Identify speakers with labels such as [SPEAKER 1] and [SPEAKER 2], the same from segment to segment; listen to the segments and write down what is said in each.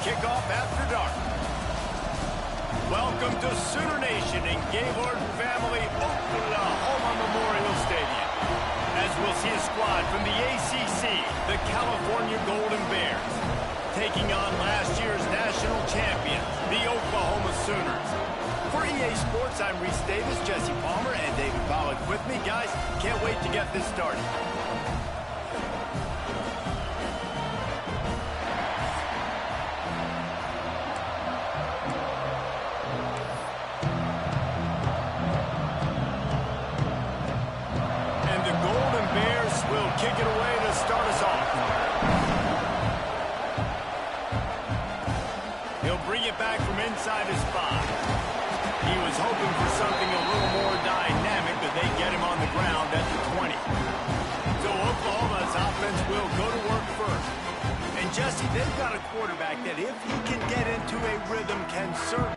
[SPEAKER 1] kickoff after dark. Welcome to Sooner Nation in Gaylord Family Oklahoma Memorial Stadium. As we'll see a squad from the ACC, the California Golden Bears, taking on last year's national champions, the Oklahoma Sooners. For EA Sports, I'm Reese Davis, Jesse Palmer, and David Pollack with me. Guys, can't wait to get this started. And the Golden Bears will kick it away to start us off. He'll bring it back from inside his spot. He was hoping for something a little more dynamic, but they get him on the ground at the 20. So Oklahoma's offense will go to work first. And Jesse, they've got a quarterback that if he can get into a rhythm can serve.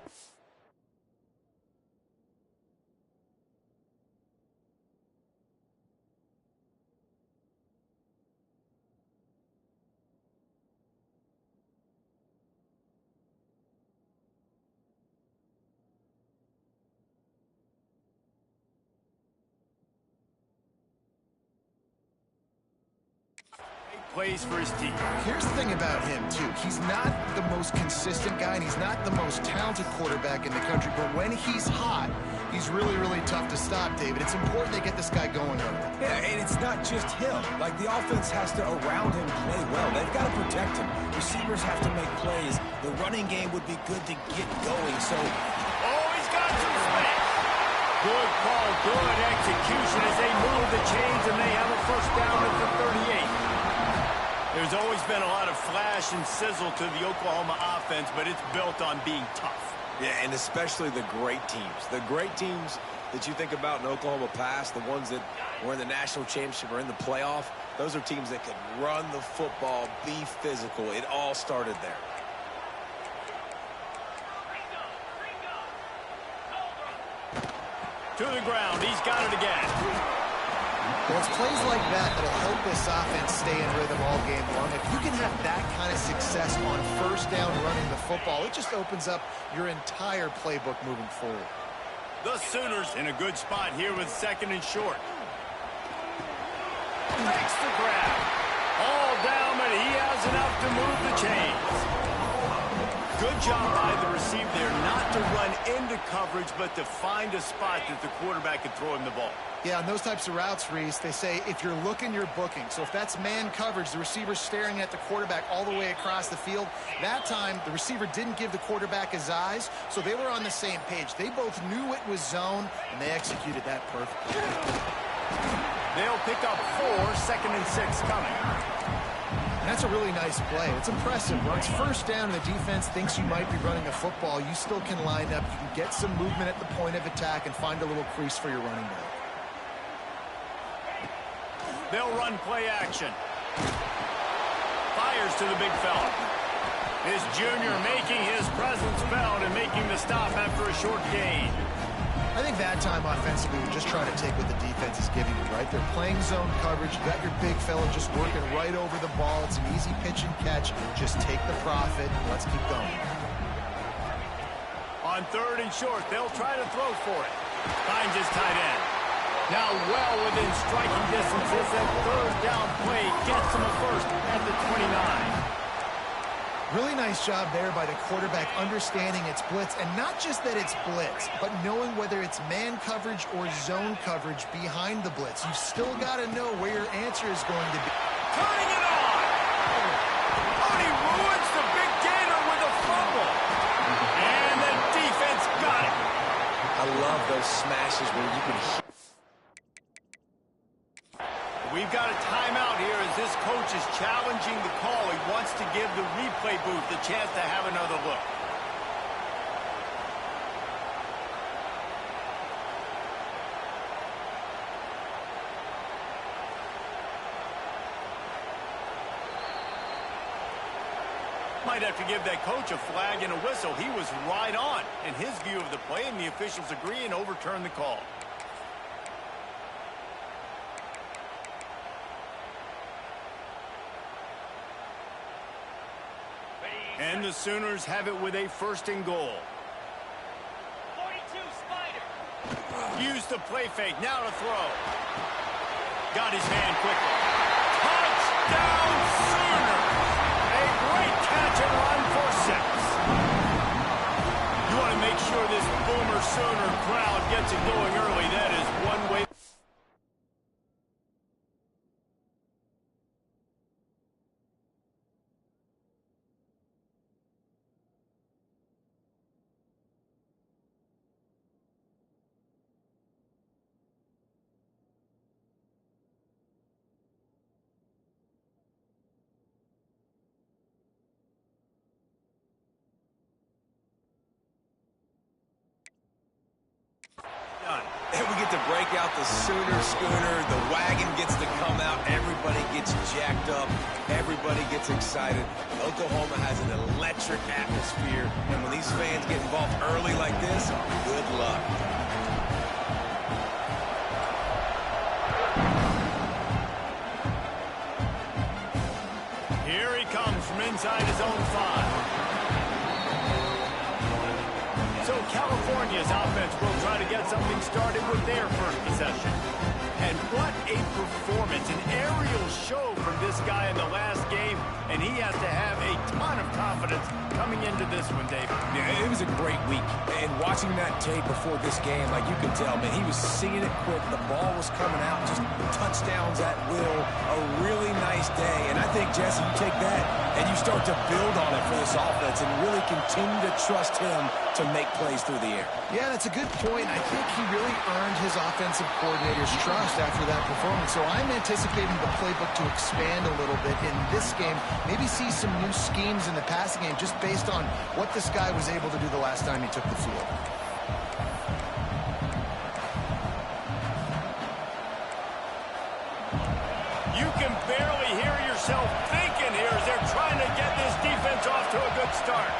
[SPEAKER 1] Plays for his team.
[SPEAKER 2] Here's the thing about him, too. He's not the most consistent guy, and he's not the most talented quarterback in the country, but when he's hot, he's really, really tough to stop, David. It's important they get this guy going early.
[SPEAKER 3] Yeah, and it's not just him. Like, the offense has to, around him, play well. They've got to protect him. Receivers have to make plays. The running game would be good to get going, so...
[SPEAKER 1] Oh, he's got some space. Good call, good execution as they move the chains, and they have a first down at the 38. There's always been a lot of flash and sizzle to the Oklahoma offense, but it's built on being tough.
[SPEAKER 3] Yeah, and especially the great teams. The great teams that you think about in Oklahoma past, the ones that were in the national championship or in the playoff, those are teams that could run the football, be physical. It all started there.
[SPEAKER 1] To the ground. He's got it again.
[SPEAKER 2] Well, it's plays like that that'll help this offense stay in rhythm all game long. If you can have that kind of success on first down running the football, it just opens up your entire playbook moving forward.
[SPEAKER 1] The Sooners in a good spot here with second and short. Makes the grab. All down, but he has enough to move the chains. Good job by the receiver there not to run into coverage, but to find a spot that the quarterback could throw him the ball.
[SPEAKER 2] Yeah, on those types of routes, Reese, they say if you're looking, you're booking. So if that's man coverage, the receiver's staring at the quarterback all the way across the field. That time, the receiver didn't give the quarterback his eyes, so they were on the same page. They both knew it was zone, and they executed that perfectly.
[SPEAKER 1] They'll pick up 4, second and 6 coming.
[SPEAKER 2] And that's a really nice play. It's impressive. Once first down and the defense thinks you might be running a football, you still can line up. You can get some movement at the point of attack and find a little crease for your running back.
[SPEAKER 1] They'll run play action. Fires to the big fella. His junior making his presence felt and making the stop after a short gain.
[SPEAKER 2] I think that time offensively, we're just trying to take what the defense is giving you, right? They're playing zone coverage. You got your big fella just working right over the ball. It's an easy pitch and catch. Just take the profit. Let's keep going.
[SPEAKER 1] On third and short, they'll try to throw for it. Finds his tight end. Now well within striking distance. This third down play gets him a first at the 29.
[SPEAKER 2] Really nice job there by the quarterback understanding it's blitz, and not just that it's blitz, but knowing whether it's man coverage or zone coverage behind the blitz. You've still got to know where your answer is going to be.
[SPEAKER 1] Turning it on! Oh, he ruins the big gainer with a fumble. And the defense got it.
[SPEAKER 3] I love those smashes where you can hear.
[SPEAKER 1] We've got a timeout here as this coach is challenging the call. He wants to give the replay booth the chance to have another look. Might have to give that coach a flag and a whistle. He was right on in his view of the play, and the officials agree and overturn the call. And the Sooners have it with a 1st and goal.
[SPEAKER 4] 42, Spider.
[SPEAKER 1] Use the play fake. Now to throw. Got his man quickly. Touchdown Sooners! A great catch and run for 6. You want to make sure this Boomer Sooner crowd gets it going early. That is one way.
[SPEAKER 3] And we get to break out the Sooner schooner. The wagon gets to come out. Everybody gets jacked up. Everybody gets excited. Oklahoma has an electric atmosphere. And when these fans get involved early like this, good luck.
[SPEAKER 1] Here he comes from inside his own 5. So California's offense will try to get something started with their first possession. And what a performance, an aerial show from this guy in the last game, and he has to have a ton of confidence coming into this one, David.
[SPEAKER 3] Yeah, it was a great week. And watching that tape before this game, like you could tell, man, he was seeing it quick. The ball was coming out, just touchdowns at will. A really nice day. And I think, Jesse, you take that and you start to build on it for this offense and really continue to trust him to make plays through the air.
[SPEAKER 2] Yeah, that's a good point. I think he really earned his offensive coordinator's trust after that performance. So I'm anticipating the playbook to expand a little bit in this game. Maybe see some new schemes in the passing game just based on what this guy was able to do the last time he took the field.
[SPEAKER 1] You can barely hear yourself thinking here as they're trying to get this defense off to a good start.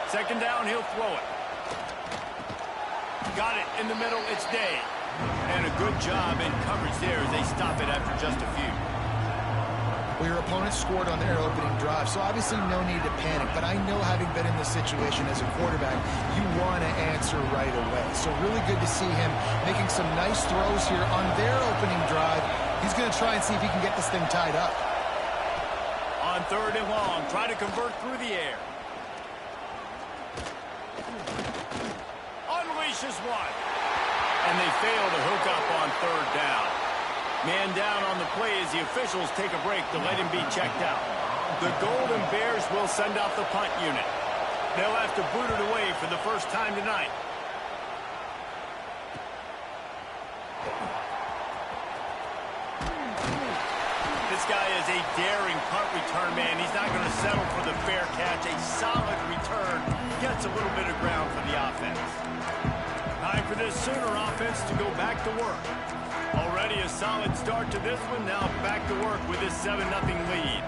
[SPEAKER 1] 2nd down, he'll throw it. Got it in the middle, it's Day. And a good job in coverage there as they stop it after just a few.
[SPEAKER 2] Well, your opponent scored on their opening drive, so obviously no need to panic. But I know, having been in this situation as a quarterback, you want to answer right away. So really good to see him making some nice throws here on their opening drive. He's going to try and see if he can get this thing tied up.
[SPEAKER 1] On 3rd and long, try to convert through the air. Unleashes one. And they fail to hook up on 3rd down. Man down on the play as the officials take a break to let him be checked out. The Golden Bears will send out the punt unit. They'll have to boot it away for the first time tonight. This guy is a daring punt return man. He's not going to settle for the fair catch. A solid return. Gets a little bit of ground for the offense. Time for this Sooner offense to go back to work. Already a solid start to this one. Now back to work with this 7-0 lead.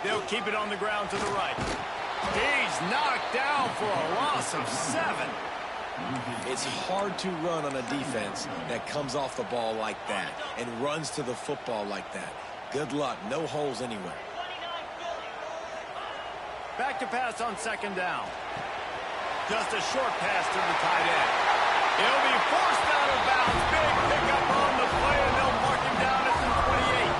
[SPEAKER 1] They'll keep it on the ground to the right. He's knocked down for a loss of 7.
[SPEAKER 3] It's hard to run on a defense that comes off the ball like that and runs to the football like that. Good luck. No holes anywhere.
[SPEAKER 1] Back to pass on 2nd down. Just a short pass to the tight end. He'll be forced out of bounds. Big pickup on the play, and they'll mark him down at the 28.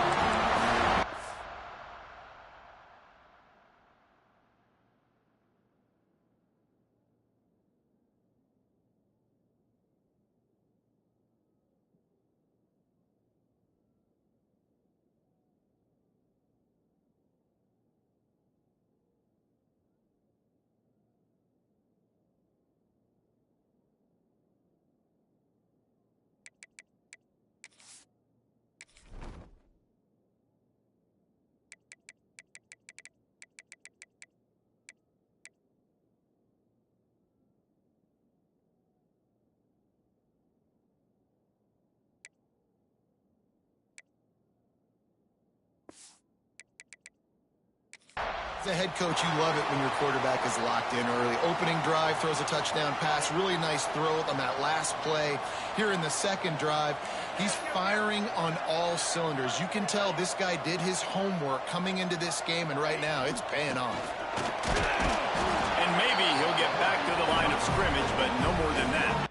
[SPEAKER 2] As a head coach, you love it when your quarterback is locked in early. Opening drive, throws a touchdown pass. Really nice throw on that last play. Here in the second drive, he's firing on all cylinders. You can tell this guy did his homework coming into this game, and right now it's paying off.
[SPEAKER 1] And maybe he'll get back to the line of scrimmage, but no more than that.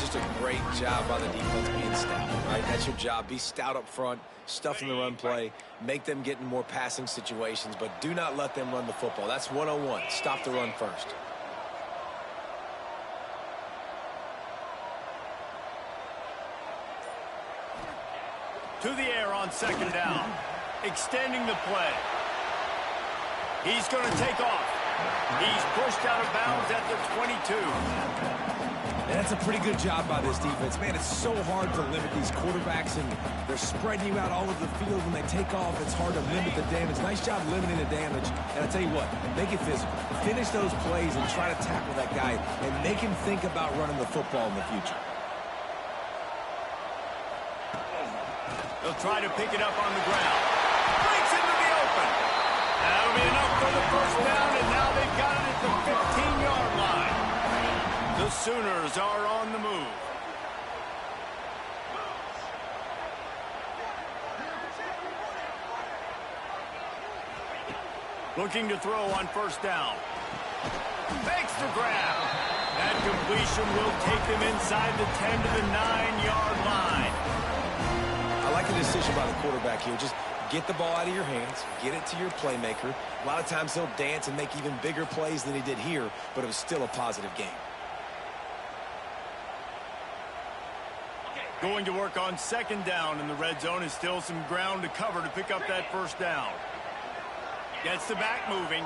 [SPEAKER 3] just a great job by the defense being stout, right? That's your job. Be stout up front, stuff in the run play, make them get in more passing situations, but do not let them run the football. That's 101. Stop the run first.
[SPEAKER 1] To the air on second down. Extending the play. He's going to take off. He's pushed out of bounds at the 22.
[SPEAKER 3] And that's a pretty good job by this defense. Man, it's so hard to limit these quarterbacks, and they're spreading you out all over the field. When they take off, it's hard to limit the damage. Nice job limiting the damage. And I tell you what, make it physical. Finish those plays and try to tackle that guy and make him think about running the football in the future.
[SPEAKER 1] They'll try to pick it up on the ground. Breaks into the open. That'll be enough for the first down, and now they've got it at the 15-yard line. The Sooners are on the move. Looking to throw on first down. Fakes the grab. That completion will take them inside the 10 to the 9-yard line.
[SPEAKER 3] I like the decision by the quarterback here. Just get the ball out of your hands, get it to your playmaker. A lot of times he'll dance and make even bigger plays than he did here, but it was still a positive game.
[SPEAKER 1] Going to work on second down in the red zone. Is still some ground to cover to pick up that first down. Gets the back moving.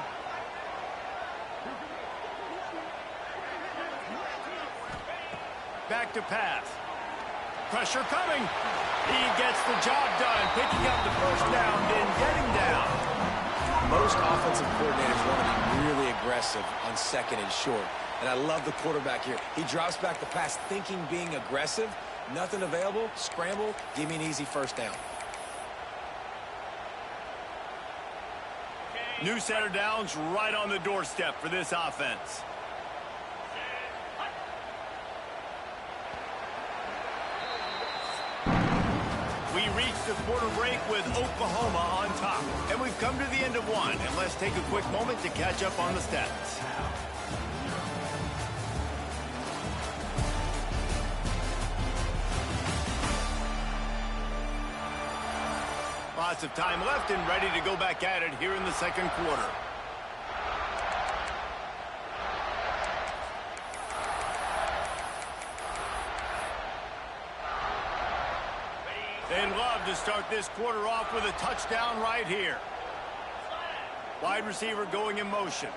[SPEAKER 1] Back to pass. Pressure coming. He gets the job done, picking up the first down, then getting down.
[SPEAKER 3] Most offensive coordinators want to be really aggressive on second and short. And I love the quarterback here. He drops back the pass thinking being aggressive. Nothing available. Scramble. Give me an easy first down.
[SPEAKER 1] New set of downs right on the doorstep for this offense. We reach the quarter break with Oklahoma on top. And we've come to the end of one. And let's take a quick moment to catch up on the stats. Lots of time left and ready to go back at it here in the second quarter. They'd love to start this quarter off with a touchdown right here. Wide receiver going in motion.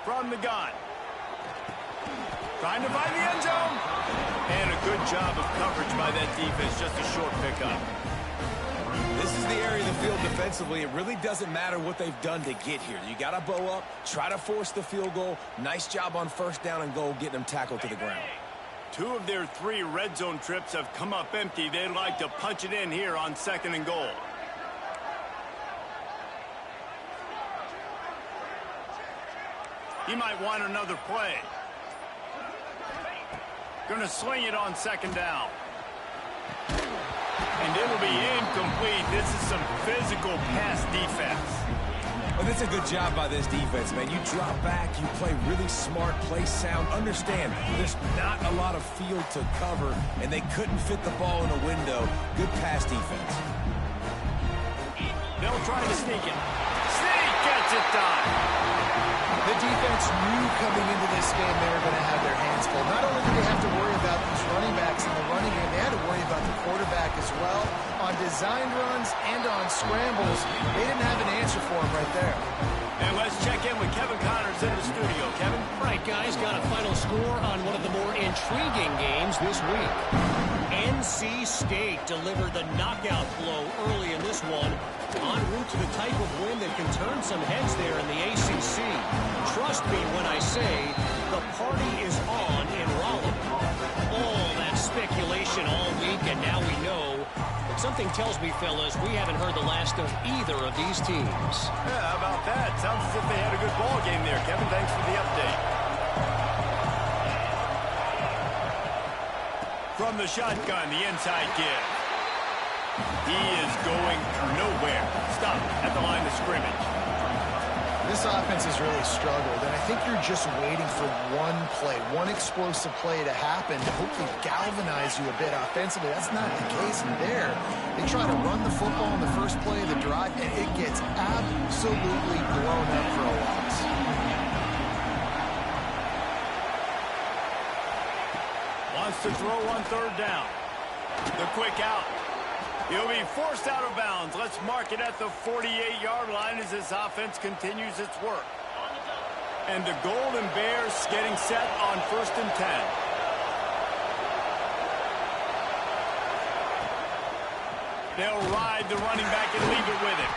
[SPEAKER 1] From the gun. Trying to find the end zone. And a good job of coverage by that defense. Just a short pickup.
[SPEAKER 3] This is the area of the field defensively. It really doesn't matter what they've done to get here. You got to bow up, try to force the field goal. Nice job on first down and goal, getting them tackled to the ground.
[SPEAKER 1] 2 of their 3 red zone trips have come up empty. They'd like to punch it in here on second and goal. He might want another play. Going to sling it on second down. And it'll be incomplete. This is some physical pass defense.
[SPEAKER 3] Well, that's a good job by this defense, man. You drop back, you play really smart, play sound. Understand, there's not a lot of field to cover, and they couldn't fit the ball in a window. Good pass defense.
[SPEAKER 1] They'll try to sneak it. Sneak gets it done.
[SPEAKER 2] The defense knew coming into this game they were going to have their hands full. Not only did they have to worry about these running backs in the running game, they had to worry about the quarterback as well. On designed runs and on scrambles, they didn't have an answer for him right there.
[SPEAKER 1] And let's check in with Kevin Connors in the studio. Kevin?
[SPEAKER 5] Right, guys, got a final score on one of the more intriguing games this week. NC State delivered the knockout blow early in this one, en route to the type of win that can turn some heads there in the ACC. Trust me when I say the party is on in Raleigh. All that speculation all week, and now we know. But something tells me, fellas, we haven't heard the last of either of these teams.
[SPEAKER 1] Yeah, how about that? Sounds as if they had a good ball game there. Kevin, thanks for the update. From the shotgun, the inside give. He is going nowhere. Stop at the line of scrimmage.
[SPEAKER 2] This offense has really struggled, and I think you're just waiting for one play, one explosive play to happen to hopefully galvanize you a bit offensively. That's not the case there. They try to run the football in the first play of the drive, and it gets absolutely blown up for a loss.
[SPEAKER 1] Wants to throw on third down. The quick out. He'll be forced out of bounds. Let's mark it at the 48-yard line as this offense continues its work. And the Golden Bears getting set on 1st and 10. They'll ride the running back and leave it with him.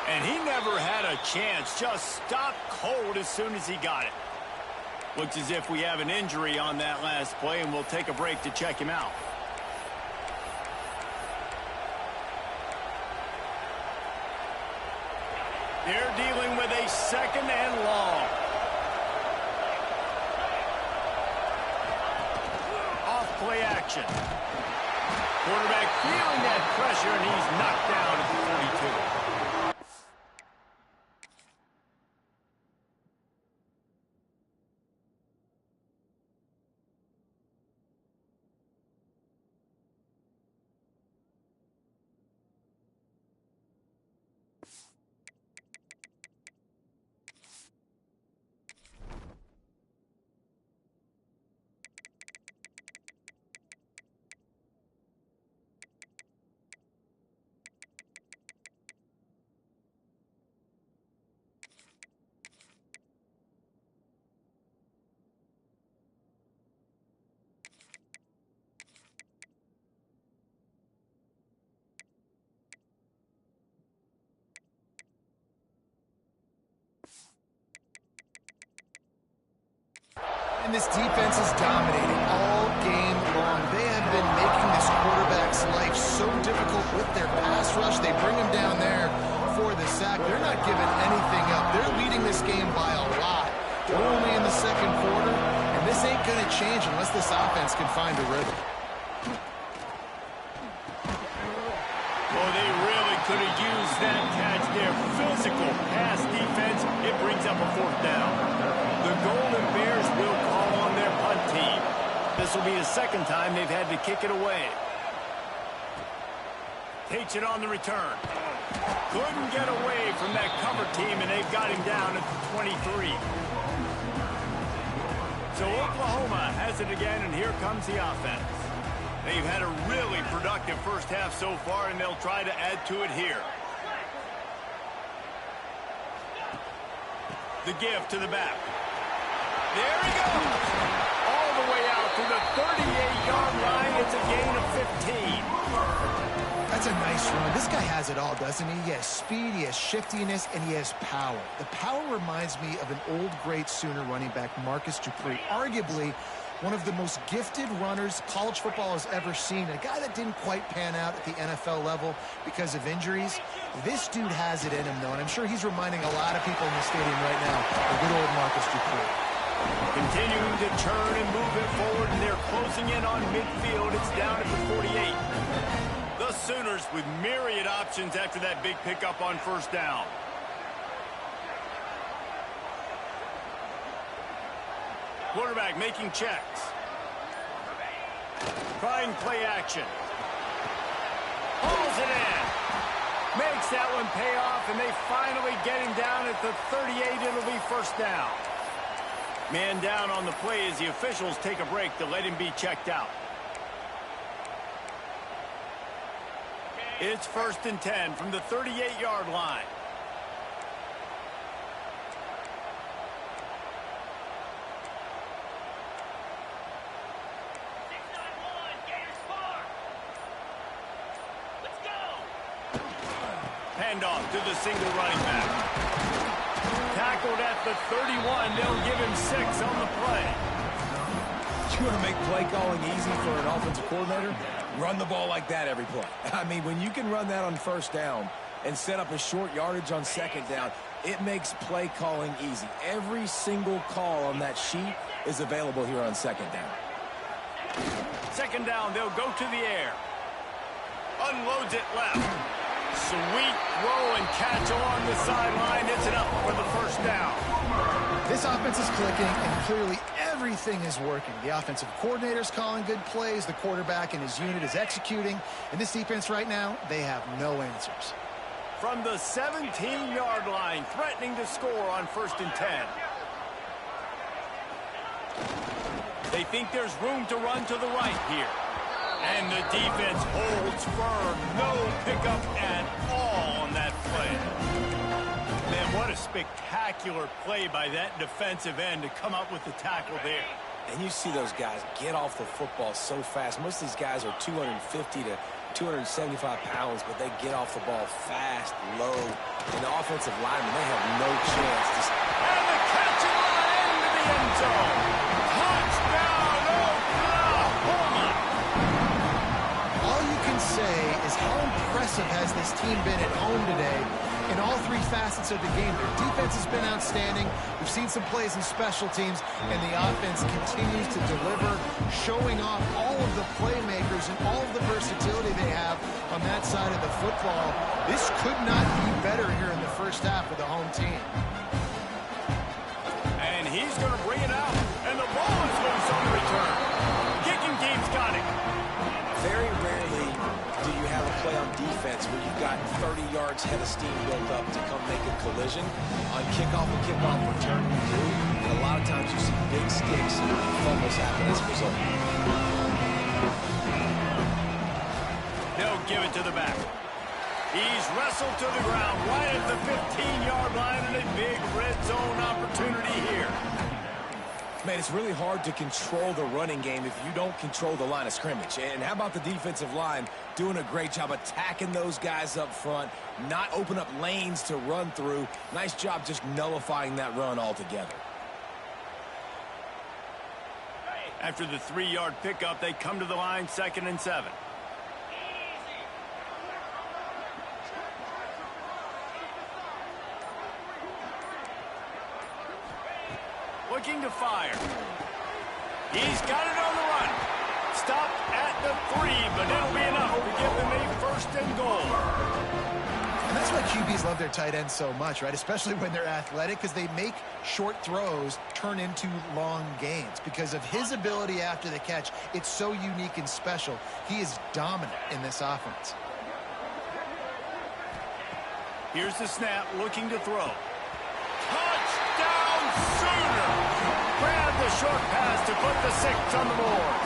[SPEAKER 1] And he never had a chance. Just stopped cold as soon as he got it. Looks as if we have an injury on that last play, and we'll take a break to check him out. They're dealing with a 2nd and long. Off play action. Quarterback feeling that pressure, and he's knocked down at the 42.
[SPEAKER 2] And this defense is dominating all game long. They have been making this quarterback's life so difficult with their pass rush. They bring him down there for the sack. They're not giving anything up. They're leading this game by a lot. We're only in the 2nd quarter, and this ain't going to change unless this offense can find a rhythm.
[SPEAKER 1] Oh, they really could have used that catch there. Physical pass defense. It brings up a 4th down. The Golden Bears will call on their punt team. This will be the 2nd time they've had to kick it away. Takes it on the return. Couldn't get away from that cover team, and they've got him down at the 23. So Oklahoma has it again, and here comes the offense. They've had a really productive first half so far, and they'll try to add to it here. The give to the back. There he goes. All the way out to the 38-yard line. It's a gain of 15.
[SPEAKER 2] That's a nice run. This guy has it all, doesn't he? He has speed, he has shiftiness, and he has power. The power reminds me of an old, great Sooner running back, Marcus Dupree. Arguably one of the most gifted runners college football has ever seen. A guy that didn't quite pan out at the NFL level because of injuries. This dude has it in him, though, and I'm sure he's reminding a lot of people in the stadium right now of good old Marcus Dupree.
[SPEAKER 1] Continuing to turn and move it forward, and they're closing in on midfield. It's down at the 48. The Sooners with myriad options after that big pickup on 1st down. Quarterback making checks. Trying play action. Pulls it in. Makes that one pay off, and they finally get him down at the 38. It'll be 1st down. Man down on the play as the officials take a break to let him be checked out. It's 1st and 10 from the 38-yard line. Handoff to the single running back. Tackled at the 31. They'll give him 6 on the play.
[SPEAKER 3] You want to make play calling easy for an offensive coordinator? Run the ball like that every play. I mean, when you can run that on 1st down and set up a short yardage on 2nd down, it makes play calling easy. Every single call on that sheet is available here on 2nd down.
[SPEAKER 1] 2nd down, they'll go to the air. Unloads it left. Sweet throw and catch along the sideline. It's enough for the first down.
[SPEAKER 2] This offense is clicking, and clearly everything is working. The offensive coordinator's calling good plays. The quarterback and his unit is executing. And this defense right now, they have no answers.
[SPEAKER 1] From the 17-yard line, threatening to score on 1st and 10. They think there's room to run to the right here. And the defense holds firm. No pickup at all on that play. Man, what a spectacular play by that defensive end to come up with the tackle there.
[SPEAKER 3] And you see those guys get off the football so fast. Most of these guys are 250 to 275 pounds, but they get off the ball fast, low. And the offensive linemen, they have no chance.
[SPEAKER 1] And the catch and run into the end zone. Touchdown, Oklahoma!
[SPEAKER 2] All you can say is how impressive has this team been at home today in all three facets of the game. Their defense has been outstanding. We've seen some plays in special teams, and the offense continues to deliver, showing off all of the playmakers and all of the versatility they have on that side of the football. This could not be better here in the first half with the home team.
[SPEAKER 1] And he's going to bring it out, and the ball is loose on the return. Kicking team's got it.
[SPEAKER 3] Very rarely do you have a play on defense where you've got 30 yards head of steam built up to come make a collision. On kickoff and kickoff return, you do. And a lot of times you see big sticks and fumbles happen as a result.
[SPEAKER 1] They'll give it to the back. He's wrestled to the ground right at the 15-yard line, and a big red zone opportunity here.
[SPEAKER 3] Man, it's really hard to control the running game if you don't control the line of scrimmage. And how about the defensive line doing a great job attacking those guys up front, not open up lanes to run through. Nice job just nullifying that run altogether.
[SPEAKER 1] After the 3-yard pickup, they come to the line 2nd and 7. Looking to fire. He's got it on the run. Stopped at the 3, but it'll be enough to give them a 1st and goal.
[SPEAKER 2] And that's why QBs love their tight ends so much, right? Especially when they're athletic, because they make short throws turn into long gains. Because of his ability after the catch, it's so unique and special. He is dominant in this offense.
[SPEAKER 1] Here's the snap, looking to throw. Touchdown, Sooner! Grab the short pass to put the 6 on the board.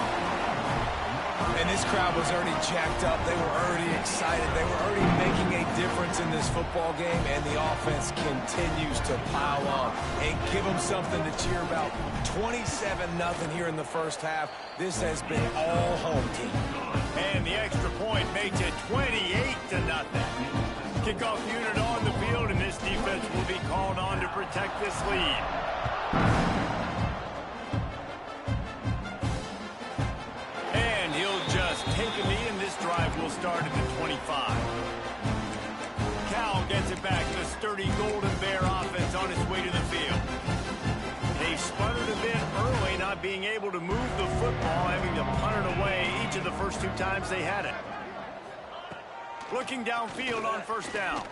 [SPEAKER 3] And this crowd was already jacked up. They were already excited. They were already making a difference in this football game, and the offense continues to pile on and give them something to cheer about. 27-0 here in the first half. This has been all home team.
[SPEAKER 1] And the extra point makes it 28-0. Kickoff unit on the field, and this defense will be called on to protect this lead. And he'll just take a knee, and this drive will start at the 25. Cal gets it back. The sturdy Golden Bear offense on its way to the field. They sputtered a bit early, not being able to move the football, having to punt it away each of the first 2 times they had it. Looking downfield on 1st down.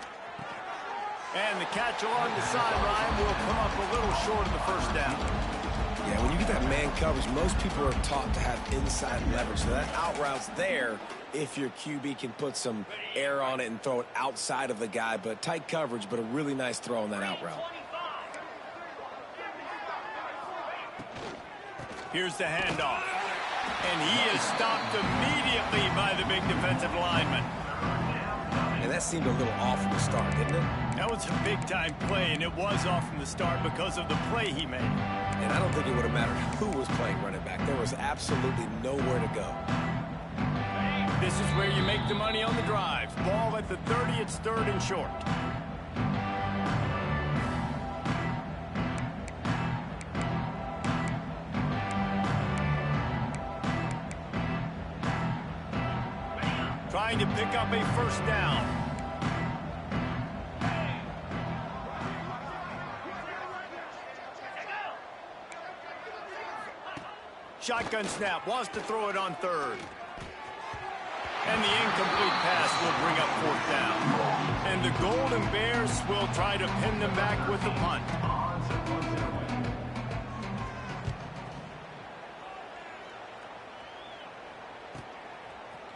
[SPEAKER 1] And the catch along the sideline will come up a little short of the 1st down.
[SPEAKER 3] Yeah, when you get that man coverage, most people are taught to have inside leverage. So that out route's there if your QB can put some air on it and throw it outside of the guy. But tight coverage, but a really nice throw on that out route.
[SPEAKER 1] Here's the handoff. And he is stopped immediately by the big defensive lineman.
[SPEAKER 3] And that seemed a little off from the start, didn't it?
[SPEAKER 1] That was a big-time play, and it was off from the start because of the play he made.
[SPEAKER 3] And I don't think it would have mattered who was playing running back. There was absolutely nowhere to go.
[SPEAKER 1] This is where you make the money on the drive. Ball at the 30, it's 3rd and short. Trying to pick up a 1st down. Shotgun snap, wants to throw it on 3rd. And the incomplete pass will bring up 4th down. And the Golden Bears will try to pin them back with the punt.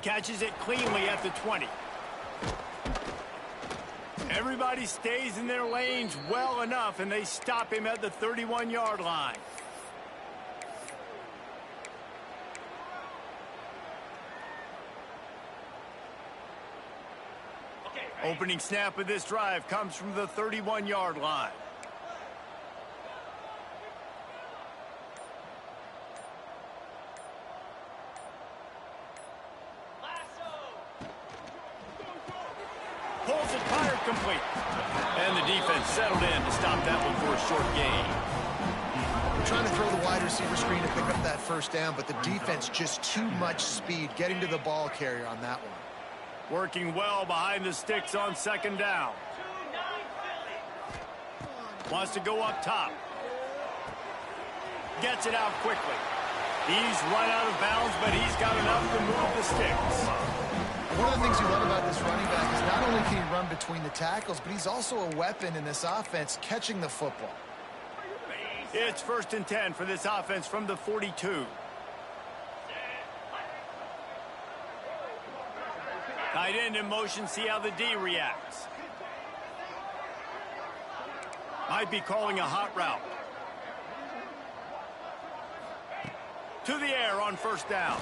[SPEAKER 1] Catches it cleanly at the 20. Everybody stays in their lanes well enough, and they stop him at the 31-yard line. Opening snap of this drive comes from the 31-yard line. Pulls it, fired, complete. And the defense settled in to stop that one for a short gain.
[SPEAKER 2] We're trying to throw the wide receiver screen to pick up that 1st down, but the defense just too much speed getting to the ball carrier on that one.
[SPEAKER 1] Working well behind the sticks on 2nd down. Wants to go up top. Gets it out quickly. He's run out of bounds, but he's got enough to move the sticks.
[SPEAKER 2] One of the things you love about this running back is not only can he run between the tackles, but he's also a weapon in this offense catching the football.
[SPEAKER 1] It's 1st and 10 for this offense from the 42. Tight end in motion, see how the D reacts. Might be calling a hot route. To the air on 1st down.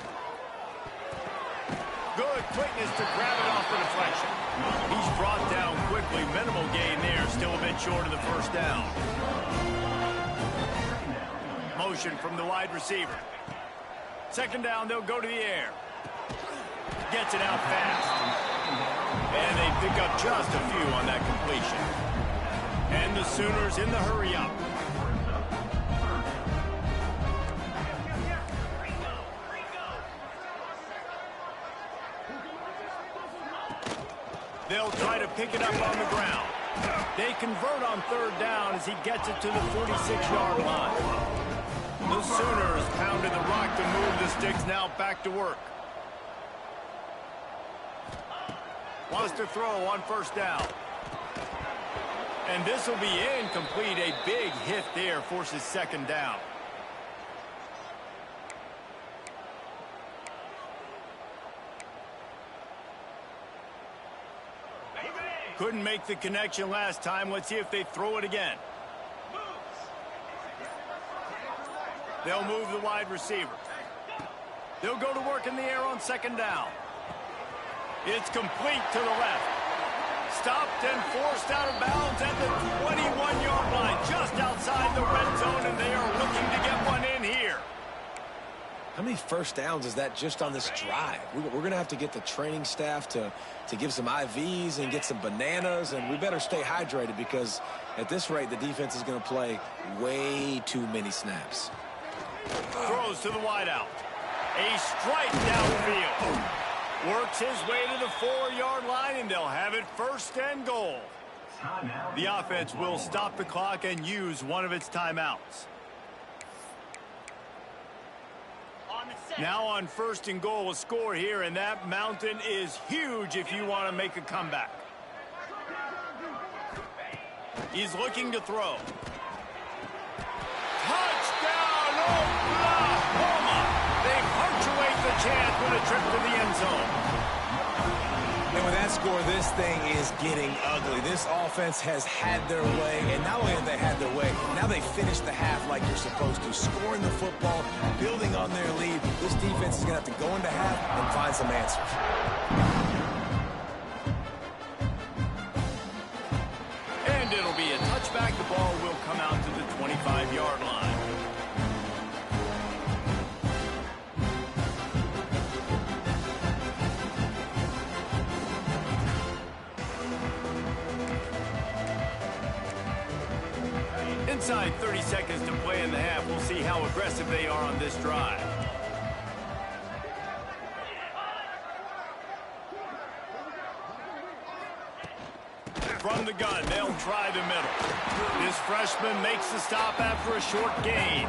[SPEAKER 1] Good quickness to grab it off the deflection. He's brought down quickly. Minimal gain there, still a bit short of the 1st down. Motion from the wide receiver. 2nd down, they'll go to the air. Gets it out fast. And they pick up just a few on that completion. And the Sooners in the hurry-up. They'll try to pick it up on the ground. They convert on 3rd down as he gets it to the 46-yard line. The Sooners pounded the rock to move the sticks, now back to work. Wants to throw on 1st down. And this will be incomplete. A big hit there forces 2nd down. Couldn't make the connection last time. Let's see if they throw it again. They'll move the wide receiver. They'll go to work in the air on 2nd down. It's complete to the left. Stopped and forced out of bounds at the 21-yard line, just outside the red zone, and they are looking to get one in here.
[SPEAKER 3] How many 1st downs is that just on this drive? We're going to have to get the training staff to give some IVs and get some bananas, and we better stay hydrated because at this rate, the defense is going to play way too many snaps.
[SPEAKER 1] Throws to the wideout. A strike downfield. Works his way to the 4-yard line, and they'll have it 1st and goal. The offense will stop the clock and use one of its timeouts. Now on 1st and goal, a score here, and that mountain is huge if you want to make a comeback. He's looking to throw. Touchdown, Oklahoma! They punctuate the chance with a trip to the end zone.
[SPEAKER 3] And with that score, this thing is getting ugly. This offense has had their way, and not only have they had their way, now they finished the half like you're supposed to, scoring the football, building on their lead. This defense is going to have to go into half and find some answers.
[SPEAKER 1] And it'll be a touchback. The ball will come out to the 25-yard line. Inside 30 seconds to play in the half. We'll see how aggressive they are on this drive. From the gun, they'll try the middle. This freshman makes the stop after a short gain.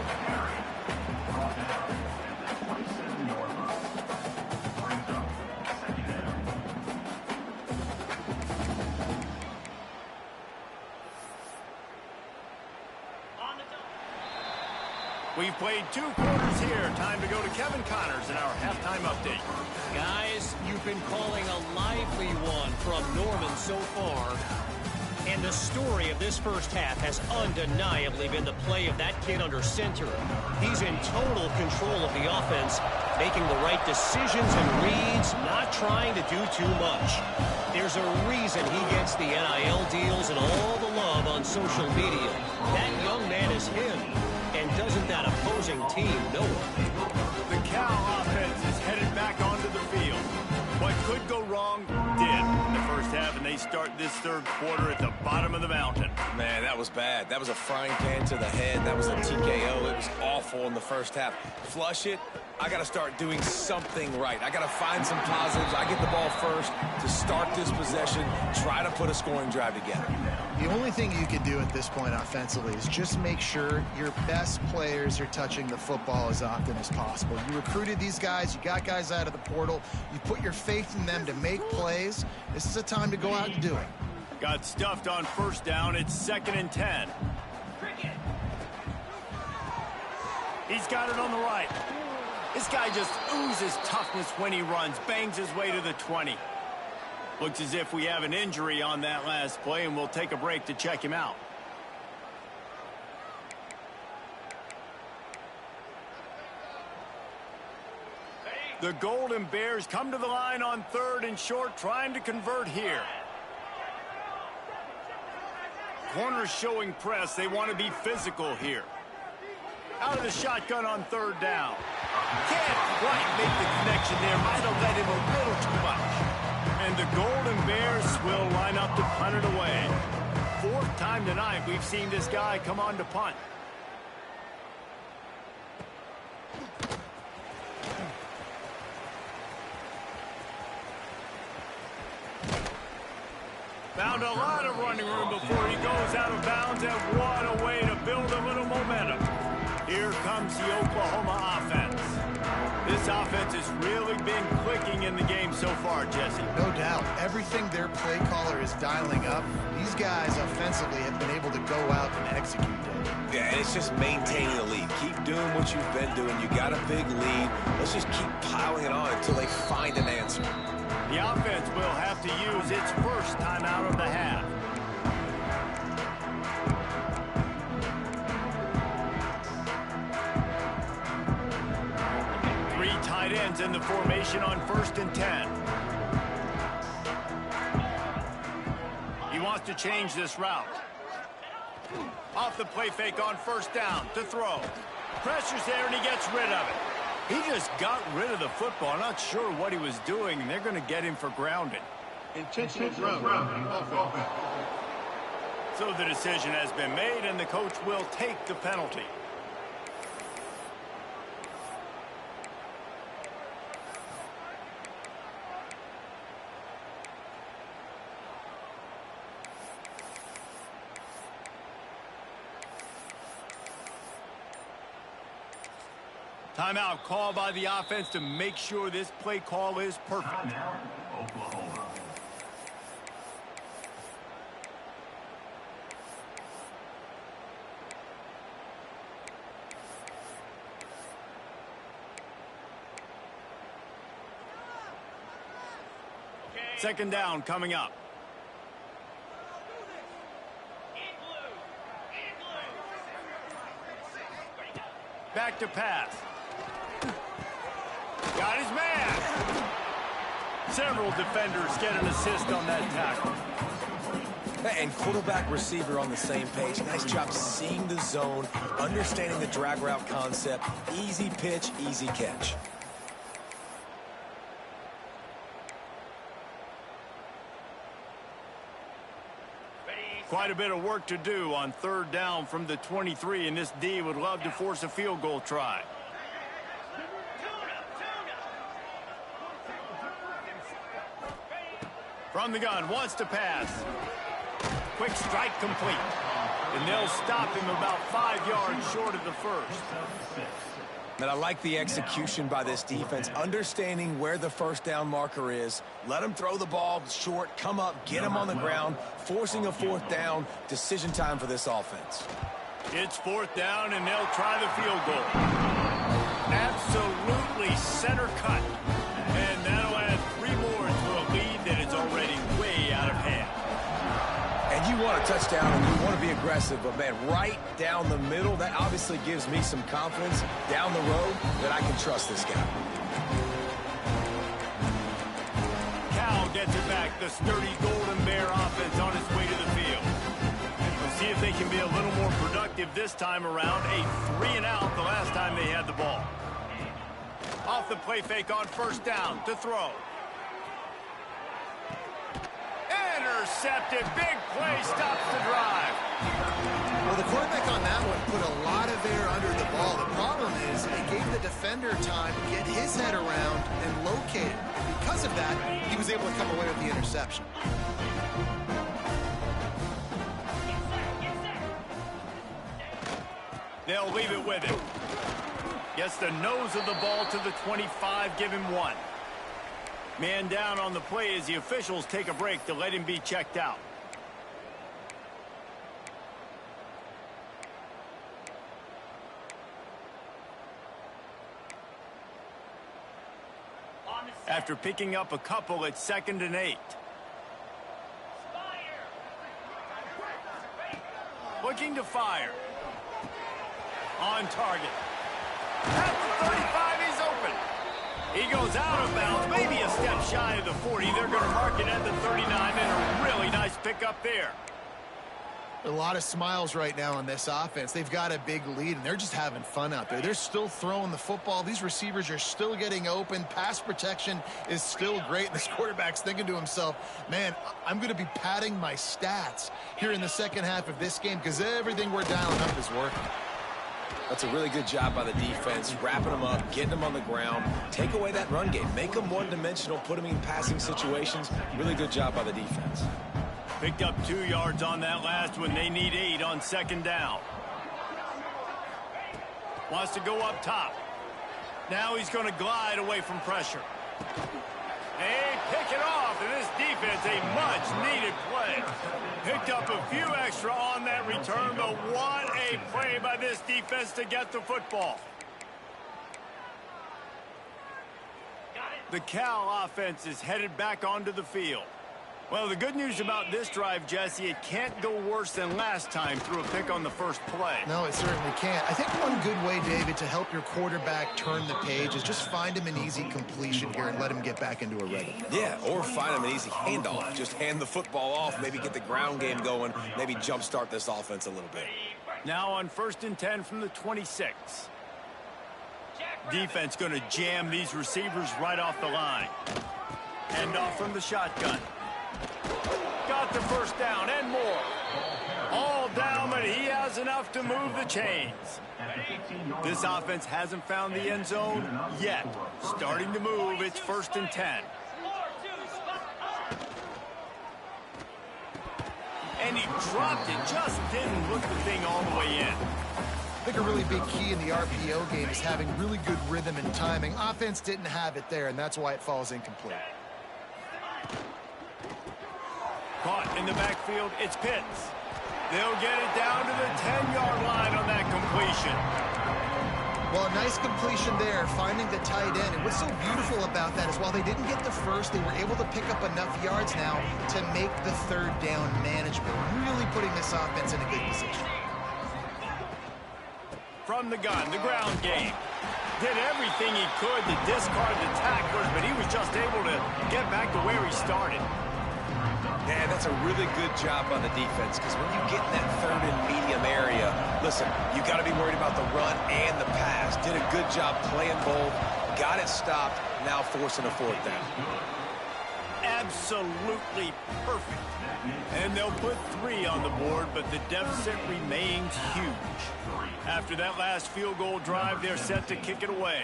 [SPEAKER 1] We've played 2 quarters here. Time to go to Kevin Connors in our halftime update.
[SPEAKER 5] Guys, you've been calling a lively one from Norman so far. And the story of this first half has undeniably been the play of that kid under center. He's in total control of the offense, making the right decisions and reads, not trying to do too much. There's a reason he gets the NIL deals and all the love on social media. That young man is him, and doesn't that opposing team know it?
[SPEAKER 1] The Cal offense is headed back onto the field. What could go wrong did in the first half, and they start this third quarter at the bottom of the mountain.
[SPEAKER 3] Man, that was bad. That was a frying pan to the head. That was a TKO. It was awful in the first half. Flush it. I got to start doing something right. I got to find some positives. I get the ball first to start this possession, try to put a scoring drive together.
[SPEAKER 2] The only thing you can do at this point offensively is just make sure your best players are touching the football as often as possible. You recruited these guys. You got guys out of the portal. You put your faith in them to make plays. This is a time to go out and do it.
[SPEAKER 1] Got stuffed on first down. It's 2nd and 10. He's got it on the right. This guy just oozes toughness when he runs, bangs his way to the 20. Looks as if we have an injury on that last play, and we'll take a break to check him out. The Golden Bears come to the line on 3rd and short, trying to convert here. Corners showing press. They want to be physical here. Out of the shotgun on 3rd down. Can't quite make the connection there. Might have let him a little too much. And the Golden Bears will line up to punt it away. 4th time tonight we've seen this guy come on to punt. Found a lot of running room before he goes out of bounds, and what a way to build a little momentum. Here comes the Oklahoma offense. This offense has really been clicking in the game so far, Jesse.
[SPEAKER 2] No doubt. Everything their play caller is dialing up, these guys offensively have been able to go out and execute it.
[SPEAKER 3] Yeah, and it's just maintaining the lead. Keep doing what you've been doing. You got a big lead. Let's just keep piling it on until they find an answer.
[SPEAKER 1] The offense will have to use its first timeout of the half. Three tight ends in the formation on 1st and 10. He wants to change this route. Off the play fake on 1st down to throw. Pressure's there and he gets rid of it. He just got rid of the football. I'm not sure what he was doing, and they're going to get him for grounding.
[SPEAKER 6] Intentional grounding.
[SPEAKER 1] So the decision has been made, and the coach will take the penalty. Timeout call by the offense to make sure this play call is perfect.
[SPEAKER 6] Oklahoma.
[SPEAKER 1] Second down coming up. Back to pass. Got his man. Several defenders get an assist on that tackle.
[SPEAKER 3] And quarterback receiver on the same page. Nice job seeing the zone, understanding the drag route concept. Easy pitch, easy catch.
[SPEAKER 1] Quite a bit of work to do on 3rd down from the 23, and this D would love to force a field goal try. From the gun, wants to pass. Quick strike complete. And they'll stop him about 5 yards short of the first.
[SPEAKER 3] And I like the execution by this defense, understanding where the 1st down marker is. Let him throw the ball short, come up, get him on the ground, forcing a 4th down. Decision time for this offense.
[SPEAKER 1] It's 4th down, and they'll try the field goal. Absolutely center cut. And that'll add 3 more to a lead that is already way out of hand.
[SPEAKER 3] And you want a touchdown, and you want to be aggressive, but, man, right down the middle, that obviously gives me some confidence down the road that I can trust this guy.
[SPEAKER 1] Cal gets it back. The sturdy Golden Bear offense on its way to the field. We'll see if they can be a little more productive this time around. A 3-and-out the last time they had the ball. Off the play fake on 1st down to throw. Intercepted. Big play stops the drive.
[SPEAKER 2] Well, the quarterback on that one put a lot of air under the ball. The problem is it gave the defender time to get his head around and locate it. And because of that, he was able to come away with the interception.
[SPEAKER 1] They'll leave it with him. Gets the nose of the ball to the 25, give him 1. Man down on the play as the officials take a break to let him be checked out. After picking up a couple, it's 2nd and 8. Looking to fire. On target. At the 35, he's open. He goes out of bounds, maybe a step shy of the 40. They're going to mark it at the 39, and a really nice pickup there.
[SPEAKER 2] A lot of smiles right now on this offense. They've got a big lead, and they're just having fun out there. They're still throwing the football. These receivers are still getting open. Pass protection is still great. This quarterback's thinking to himself, man, I'm going to be padding my stats here in the second half of this game because everything we're dialing up is working.
[SPEAKER 3] That's a really good job by the defense, wrapping them up, getting them on the ground. Take away that run game. Make them one-dimensional, put them in passing situations. Really good job by the defense.
[SPEAKER 1] Picked up 2 yards on that last one. They need 8 on 2nd down. Wants to go up top. Now he's going to glide away from pressure. They pick it off, and this defense, a much-needed play. Picked up a few extra on that return, but what a play by this defense to get the football. The Cal offense is headed back onto the field. Well, the good news about this drive, Jesse, it can't go worse than last time through a pick on the first play.
[SPEAKER 2] No, it certainly can't. I think one good way, David, to help your quarterback turn the page is just find him an easy completion here and let him get back into a rhythm.
[SPEAKER 3] Yeah, or find him an easy handoff. Just hand the football off, maybe get the ground game going, maybe jumpstart this offense a little bit.
[SPEAKER 1] Now on 1st and 10 from the 26. Defense going to jam these receivers right off the line. Hand off from the shotgun. Got the 1st down and more. All down, but he has enough to move the chains. This offense hasn't found the end zone yet. Starting to move, it's 1st and 10. And he dropped it, just didn't look the thing all the way in.
[SPEAKER 2] I think a really big key in the RPO game is having really good rhythm and timing. Offense didn't have it there, and that's why it falls incomplete.
[SPEAKER 1] Caught in the backfield, it's Pitts. They'll get it down to the 10-yard line on that completion.
[SPEAKER 2] Well, a nice completion there, finding the tight end. And what's so beautiful about that is while they didn't get the first, they were able to pick up enough yards now to make the 3rd down manageable, really putting this offense in a good position.
[SPEAKER 1] From the gun, the ground game. Did everything he could to discard the tacklers, but he was just able to get back to where he started.
[SPEAKER 3] Yeah, that's a really good job by the defense because when you get in that 3rd and medium area, listen, you got to be worried about the run and the pass. Did a good job playing both, got it stopped, now forcing a 4th down.
[SPEAKER 1] Absolutely perfect. And they'll put 3 on the board, but the deficit remains huge. After that last field goal drive, they're set to kick it away.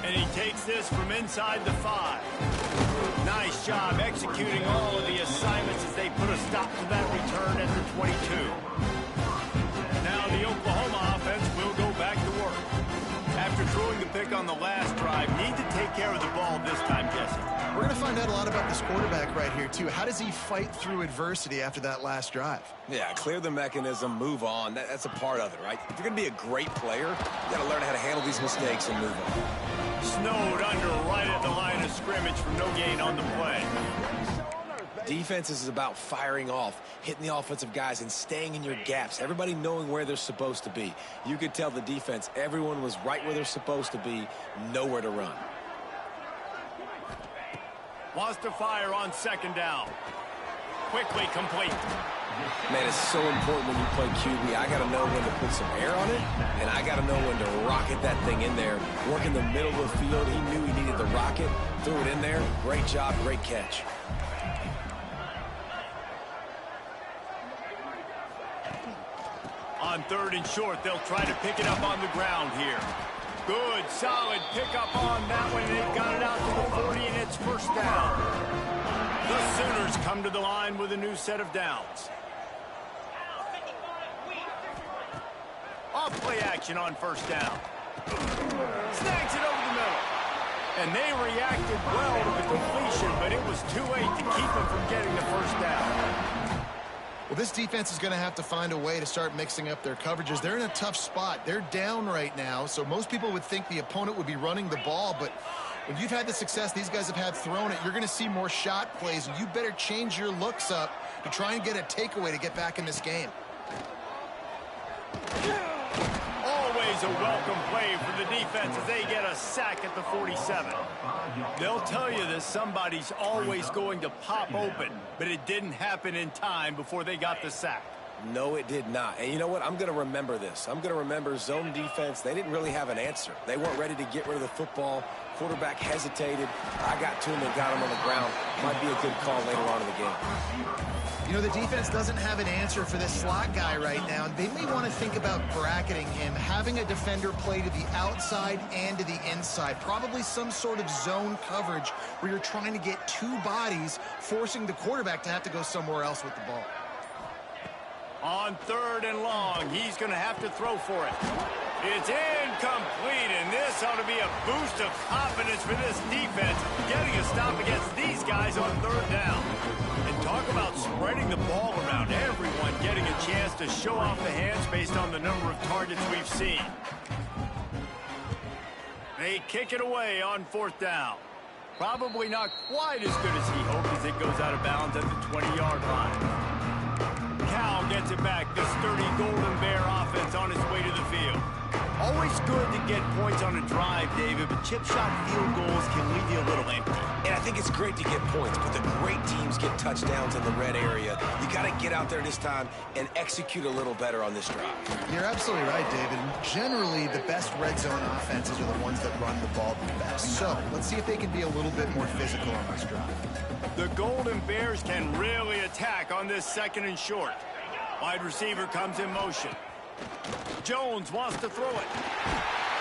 [SPEAKER 1] And he takes this from inside the 5. Nice job executing all of the assignments as they put a stop to that return at the 22. Now the Oklahoma offense will go back to work. After throwing the pick mistake on the last drive. Need to take care of the ball this time, Jesse.
[SPEAKER 2] We're going to find out a lot about this quarterback right here, too. How does he fight through adversity after that last drive?
[SPEAKER 3] Yeah, clear the mechanism, move on. That's a part of it, right? If you're going to be a great player, you got to learn how to handle these mistakes and move on.
[SPEAKER 1] Snowed under right at the line of scrimmage for no gain on the play.
[SPEAKER 3] Defense is about firing off, hitting the offensive guys, and staying in your gaps. Everybody knowing where they're supposed to be. You could tell the defense, everyone was right where they're supposed to be, nowhere to run.
[SPEAKER 1] Wants to fire on second down. Quickly complete.
[SPEAKER 3] Man, it's so important when you play QB. I got to know when to put some air on it, and I got to know when to rocket that thing in there. Work in the middle of the field. He knew he needed the rocket. Threw it in there. Great job, great catch.
[SPEAKER 1] On third and short, they'll try to pick it up on the ground here. Good, solid pickup on that one. They've got it out to the 40, and it's first down. The Sooners come to the line with a new set of downs. Off play action on first down. Snags it over the middle. And they reacted well to the completion, but it was too late to keep them from getting the first down.
[SPEAKER 2] Well, this defense is going to have to find a way to start mixing up their coverages. They're in a tough spot. They're down right now, so most people would think the opponent would be running the ball, but when you've had the success these guys have had throwing it, you're going to see more shot plays, and you better change your looks up to try and get a takeaway to get back in this game.
[SPEAKER 1] Always a welcome play for the defense as they get a sack at the 47. They'll tell you that somebody's always going to pop open, but it didn't happen in time before they got the sack.
[SPEAKER 3] No, it did not. And you know what? I'm going to remember this. I'm going to remember zone defense. They didn't really have an answer. They weren't ready to get rid of the football. Quarterback hesitated. I got to him and got him on the ground. Might be a good call later on in the game.
[SPEAKER 2] You know, the defense doesn't have an answer for this slot guy right now. They may want to think about bracketing him, having a defender play to the outside and to the inside. Probably some sort of zone coverage where you're trying to get two bodies, forcing the quarterback to have to go somewhere else with the ball.
[SPEAKER 1] On third and long, he's going to have to throw for it. It's incomplete, and this ought to be a boost of confidence for this defense, getting a stop against these guys on third down. And talk about spreading the ball around, everyone getting a chance to show off the hands based on the number of targets we've seen. They kick it away on fourth down. Probably not quite as good as he hoped as it goes out of bounds at the 20-yard line. Cal gets it back. The sturdy Golden Bear offense on its way to the field. Always good to get points on a drive, David, but chip shot field goals can leave you a little empty.
[SPEAKER 3] And I think it's great to get points, but the great teams get touchdowns in the red area. You got to get out there this time and execute a little better on this drive.
[SPEAKER 2] You're absolutely right, David. Generally, the best red zone offenses are the ones that run the ball the best. So let's see if they can be a little bit more physical on this drive.
[SPEAKER 1] The Golden Bears can really attack on this second and short. Wide receiver comes in motion. Jones wants to throw it.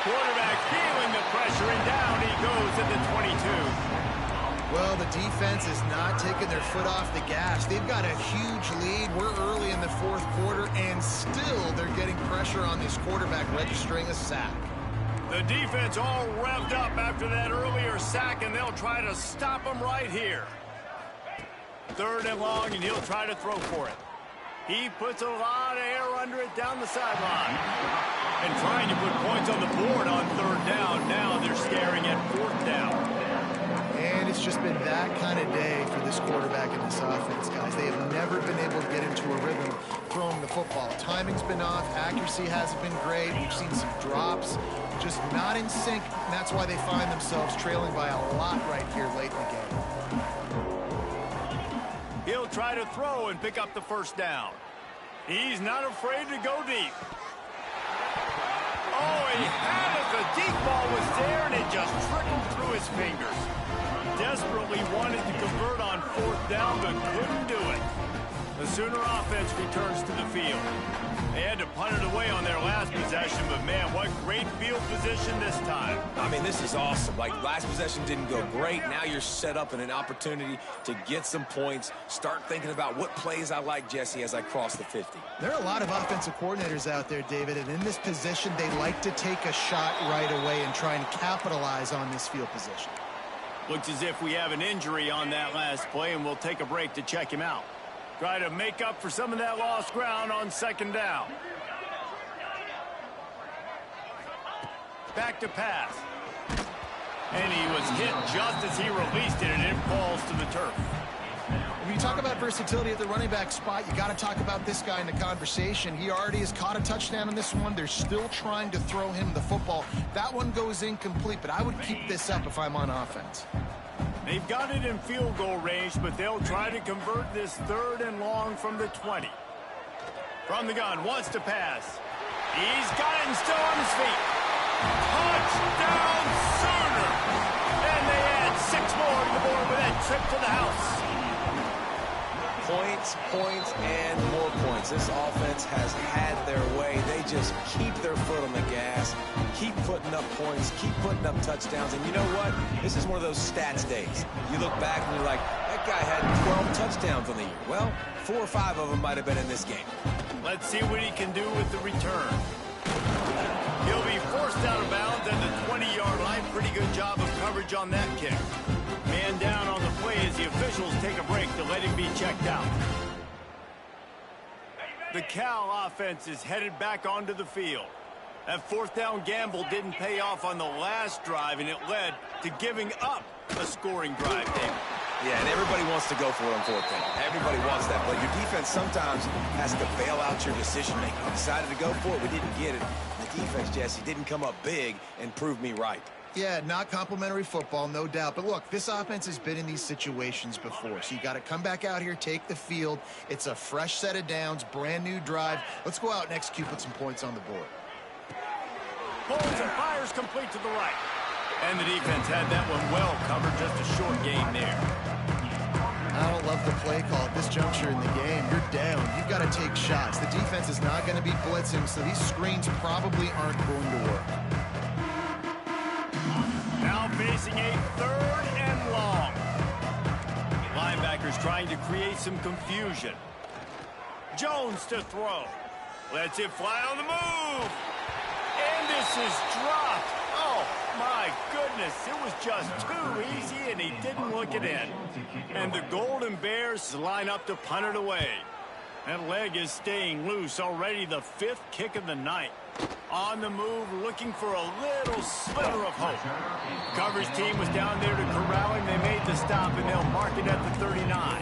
[SPEAKER 1] Quarterback feeling the pressure, and down he goes at the 22.
[SPEAKER 2] Well, the defense is not taking their foot off the gas. They've got a huge lead. We're early in the fourth quarter, and still they're getting pressure on this quarterback, registering a sack.
[SPEAKER 1] The defense all revved up after that earlier sack, and they'll try to stop him right here. Third and long, and he'll try to throw for it. He puts a lot of air under it down the sideline. And trying to put points on the board on third down. Now they're staring at fourth down.
[SPEAKER 2] And it's just been that kind of day for this quarterback and this offense, guys. They have never been able to get into a rhythm throwing the football. Timing's been off. Accuracy hasn't been great. We've seen some drops. Just not in sync. And that's why they find themselves trailing by a lot right here late in the game.
[SPEAKER 1] He'll try to throw and pick up the first down. He's not afraid to go deep. Oh, he had it. The deep ball was there, and it just trickled through his fingers. Desperately wanted to convert on fourth down, but couldn't do it. The Sooner offense returns to the field. They had to punt it away on their last possession, but man, what great field position this time.
[SPEAKER 3] I mean, this is awesome. Like, last possession didn't go great. Now you're set up in an opportunity to get some points. Start thinking about what plays I like, Jesse, as I cross the 50.
[SPEAKER 2] There are a lot of offensive coordinators out there, David, and in this position, they like to take a shot right away and try and capitalize on this field position.
[SPEAKER 1] Looks as if we have an injury on that last play, and we'll take a break to check him out. Try to make up for some of that lost ground on second down. Back to pass. And he was hit just as he released it, and it falls to the turf.
[SPEAKER 2] When you talk about versatility at the running back spot, you got to talk about this guy in the conversation. He already has caught a touchdown on this one. They're still trying to throw him the football. That one goes incomplete, but I would keep this up if I'm on offense.
[SPEAKER 1] They've got it in field goal range, but they'll try to convert this 3rd and long from the 20. From the gun, wants to pass. He's got it and still on his feet. Touchdown, Sooner! And they add 6 more to the board with that trip to the house.
[SPEAKER 3] Points, points, and more points. This offense has had their way. They just keep their foot on the gas, keep putting up points, keep putting up touchdowns. And you know what? This is one of those stats days. You look back and you're like, that guy had 12 touchdowns on the year. Well, 4 or 5 of them might have been in this game.
[SPEAKER 1] Let's see what he can do with the return. He'll be forced out of bounds at the 20-yard line. Pretty good job of coverage on that kick. Man down on the play as the officials take a break to let him be checked out. The Cal offense is headed back onto the field. That 4th down gamble didn't pay off on the last drive, and it led to giving up a scoring drive, David.
[SPEAKER 3] Yeah, and everybody wants to go for it on 4th down. Everybody wants that, but your defense sometimes has to bail out your decision-making. We decided to go for it. We didn't get it. The defense, Jesse, didn't come up big and prove me right.
[SPEAKER 2] Yeah, not complimentary football, no doubt. But look, this offense has been in these situations before. So you got to come back out here, take the field. It's a fresh set of downs, brand new drive. Let's go out and execute, put some points on the board.
[SPEAKER 1] Pulls and fires complete to the right. And the defense had that one well covered, just a short gain there.
[SPEAKER 2] I don't love the play call at this juncture in the game. You're down. You've got to take shots. The defense is not going to be blitzing, so these screens probably aren't going to work.
[SPEAKER 1] Now facing a 3rd and long. Linebackers trying to create some confusion. Jones to throw. Lets it fly on the move. And this is dropped. Oh, my goodness. It was just too easy, and he didn't look it in. And the Golden Bears line up to punt it away. That leg is staying loose. Already the 5th kick of the night. On the move, looking for a little sliver of hope. Coverage team was down there to corral him. They made the stop, and they'll mark it at the 39.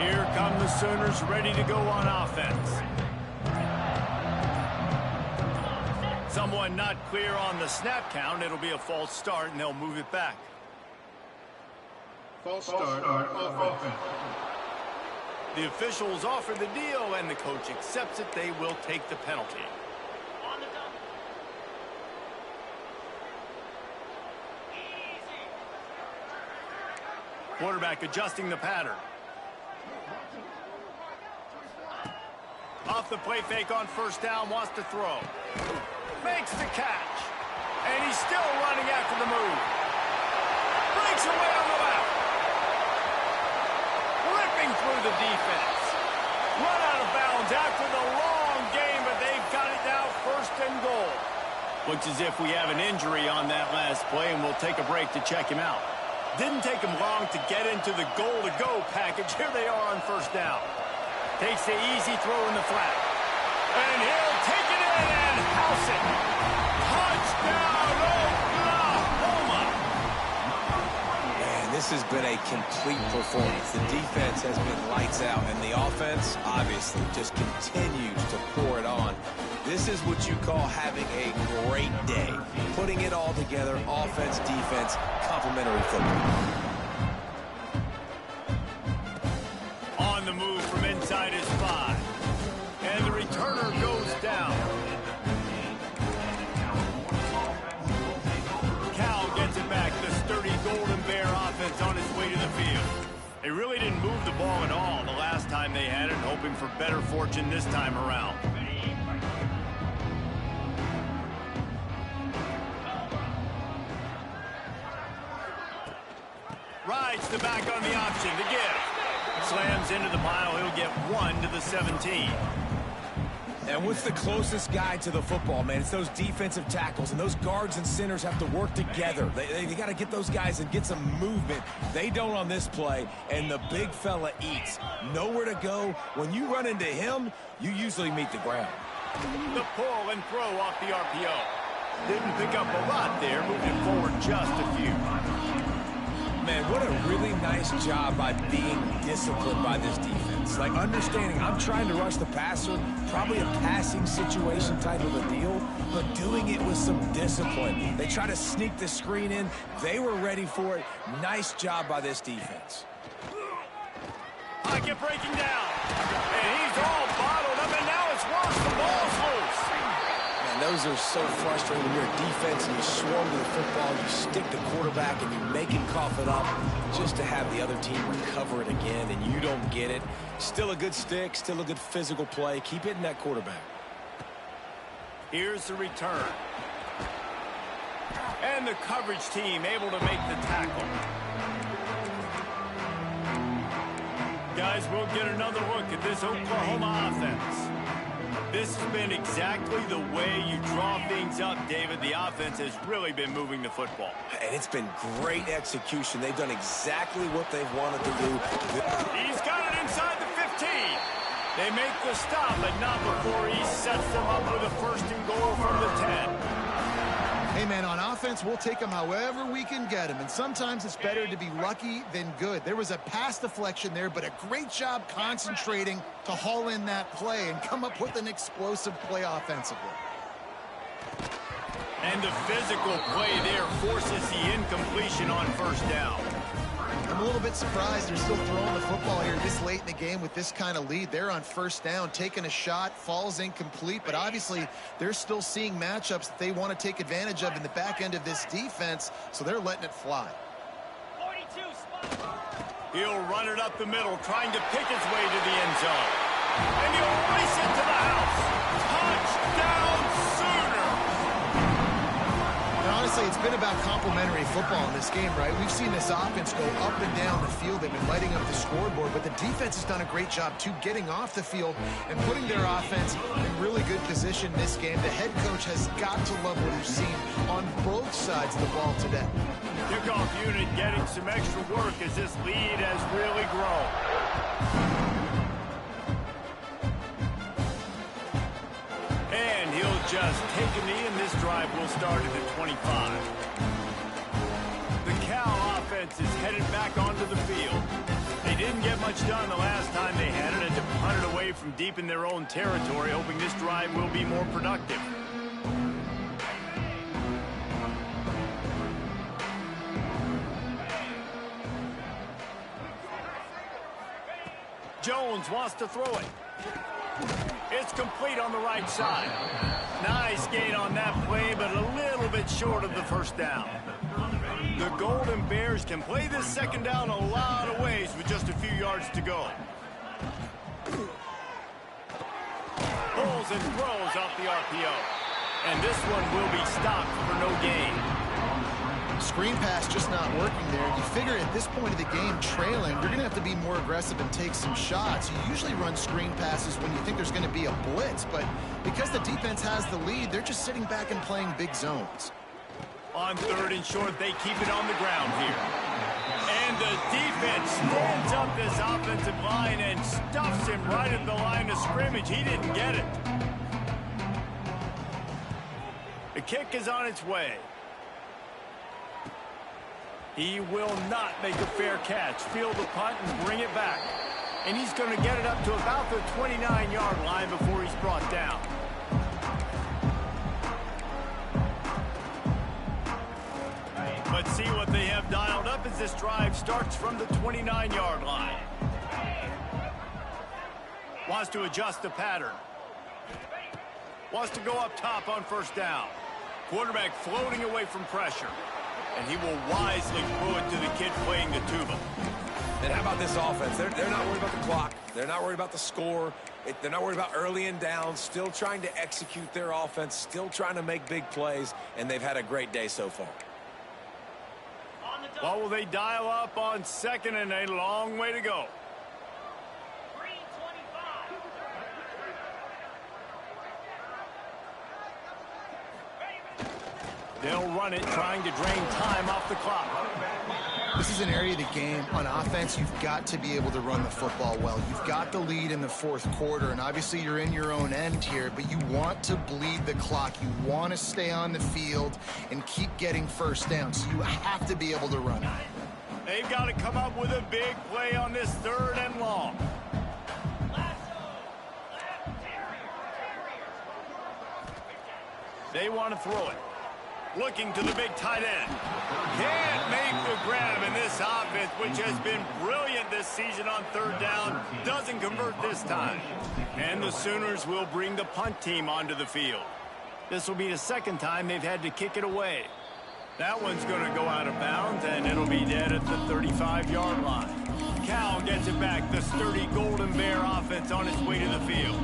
[SPEAKER 1] Here come the Sooners, ready to go on offense. Someone not clear on the snap count. It'll be a false start, and they'll move it back.
[SPEAKER 6] False start on offense.
[SPEAKER 1] The officials offer the deal, and the coach accepts it. They will take the penalty. Quarterback adjusting the pattern. Off the play fake on 1st down, wants to throw. Makes the catch. And he's still running after the move. Breaks away on the left. Ripping through the defense. Run out of bounds after the long game, but they've got it now 1st and goal. Looks as if we have an injury on that last play, and we'll take a break to check him out. Didn't take him long to get into the goal-to-go package. Here they are on 1st down. Takes the easy throw in the flat. And he'll take it in and house it. Touchdown, Oklahoma!
[SPEAKER 3] Man, this has been a complete performance. The defense has been lights out, and the offense, obviously, just continues to pour it on. This is what you call having a great day. Putting it all together, offense, defense, complementary football.
[SPEAKER 1] On the move from inside his 5. And the returner goes down. the ball at all the last time they had it, hoping for better fortune this time around. Rides the back on the option to give. Slams into the pile. He'll get 1 to the 17.
[SPEAKER 3] And what's the closest guy to the football, man? It's those defensive tackles, and those guards and centers have to work together. They got to get those guys and get some movement. They don't on this play, and the big fella eats. Nowhere to go. When you run into him, you usually meet the ground.
[SPEAKER 1] The pull and throw off the RPO. Didn't pick up a lot there, moving forward just a few.
[SPEAKER 3] Man, what a really nice job by being disciplined by this defense. Like, understanding I'm trying to rush the passer, probably a passing situation type of a deal, but doing it with some discipline. They try to sneak the screen in. They were ready for it. Nice job by this defense.
[SPEAKER 1] Pocket breaking down. And he's all bottled up, and now it's worse. The ball's loose.
[SPEAKER 3] Those are so frustrating when you're a defense and you swarm to the football, you stick the quarterback and you make him cough it up just to have the other team recover it again, and you don't get it. Still a good stick, still a good physical play. Keep hitting that quarterback.
[SPEAKER 1] Here's the return. And the coverage team able to make the tackle. Guys, we'll get another look at this Oklahoma offense. This has been exactly the way you draw things up, David. The offense has really been moving the football.
[SPEAKER 3] And it's been great execution. They've done exactly what they've wanted to do.
[SPEAKER 1] He's got it inside the 15. They make the stop, but not before he sets them up with a 1st and goal from the 10.
[SPEAKER 2] Hey, man, on offense, we'll take them however we can get them. And sometimes it's better to be lucky than good. There was a pass deflection there, but a great job concentrating to haul in that play and come up with an explosive play offensively.
[SPEAKER 1] And the physical play there forces the incompletion on 1st down.
[SPEAKER 2] I'm a little bit surprised they're still throwing the football here this late in the game with this kind of lead. They're on 1st down, taking a shot, falls incomplete, but obviously they're still seeing matchups that they want to take advantage of in the back end of this defense, so they're letting it fly.
[SPEAKER 4] 42 spot.
[SPEAKER 1] He'll run it up the middle, trying to pick his way to the end zone. And he'll race it to the house. Touchdown Sooner!
[SPEAKER 2] And honestly, it's been about complementary football in this game, right? We've seen this offense go up and down the field. They've been lighting up the scoreboard, but the defense has done a great job, too, getting off the field and putting their offense in really good position this game. The head coach has got to love what he's seen on both sides of the ball today.
[SPEAKER 1] Kickoff unit getting some extra work as this lead has really grown. And he'll just take a knee, and this drive will start at the 25. The Cal offense is headed back onto the field. They didn't get much done the last time they had it, and to punt it away from deep in their own territory, hoping this drive will be more productive. Jones wants to throw it. It's complete on the right side. Nice gain on that play, but a little bit short of the 1st down. The Golden Bears can play this 2nd down a lot of ways with just a few yards to go. Pulls and throws off the RPO. And this one will be stopped for no gain.
[SPEAKER 2] Screen pass just not working there. You figure at this point of the game, trailing, you're going to have to be more aggressive and take some shots. You usually run screen passes when you think there's going to be a blitz, but because the defense has the lead, they're just sitting back and playing big zones.
[SPEAKER 1] On 3rd and short, they keep it on the ground here. And the defense stands up this offensive line and stuffs him right at the line of scrimmage. He didn't get it. The kick is on its way. He will not make a fair catch. Field the punt and bring it back. And he's going to get it up to about the 29-yard line before he's brought down. Let's see what they have dialed up as this drive starts from the 29-yard line. Wants to adjust the pattern. Wants to go up top on 1st down. Quarterback floating away from pressure. And he will wisely throw it to the kid playing the tuba.
[SPEAKER 3] And how about this offense? They're not worried about the clock. They're not worried about the score. They're not worried about early and down. Still trying to execute their offense. Still trying to make big plays. And they've had a great day so far.
[SPEAKER 1] What will they dial up on second and a long way to go? They'll run it, trying to drain time off the clock.
[SPEAKER 2] This is an area of the game. On offense, you've got to be able to run the football well. You've got the lead in the fourth quarter, and obviously you're in your own end here, but you want to bleed the clock. You want to stay on the field and keep getting first down, so you have to be able to run it.
[SPEAKER 1] They've got to come up with a big play on this third and long. They want to throw it. Looking to the big tight end. Can't make the grab in this offense, which has been brilliant this season on third down. Doesn't convert this time. And the Sooners will bring the punt team onto the field. This will be the second time they've had to kick it away. That one's going to go out of bounds, and it'll be dead at the 35-yard line. Cal gets it back. The sturdy Golden Bear offense on its way to the field.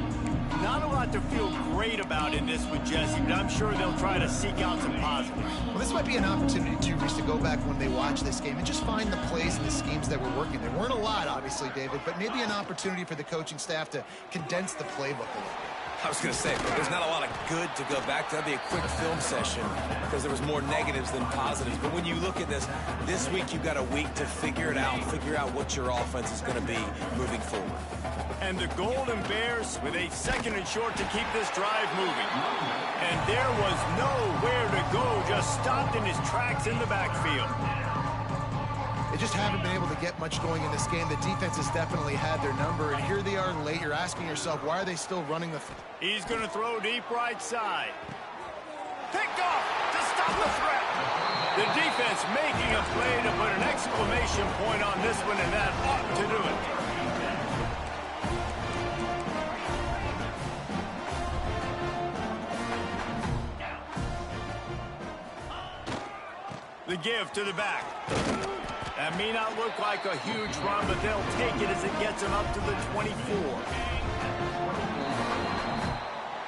[SPEAKER 1] Not a lot to feel great about in this with Jesse, but I'm sure they'll try to seek out some positives.
[SPEAKER 2] Well, this might be an opportunity, too, Reese, to go back when they watch this game and just find the plays and the schemes that were working. There weren't a lot, obviously, David, but maybe an opportunity for the coaching staff to condense the playbook a little bit.
[SPEAKER 3] I was going to say, there's not a lot of good to go back to. That'd be a quick film session because there was more negatives than positives. But when you look at this week you've got a week to figure it out, figure out what your offense is going to be moving forward.
[SPEAKER 1] And the Golden Bears with a second and short to keep this drive moving. And there was nowhere to go, just stopped in his tracks in the backfield.
[SPEAKER 2] They just haven't been able to get much going in this game. The defense has definitely had their number, and here they are late. You're asking yourself, why are they still running the...
[SPEAKER 1] He's going to throw deep right side. Picked off to stop the threat. The defense making a play to put an exclamation point on this one, and that ought to do it. The give to the back. That may not look like a huge run, but they'll take it as it gets them up to the 24.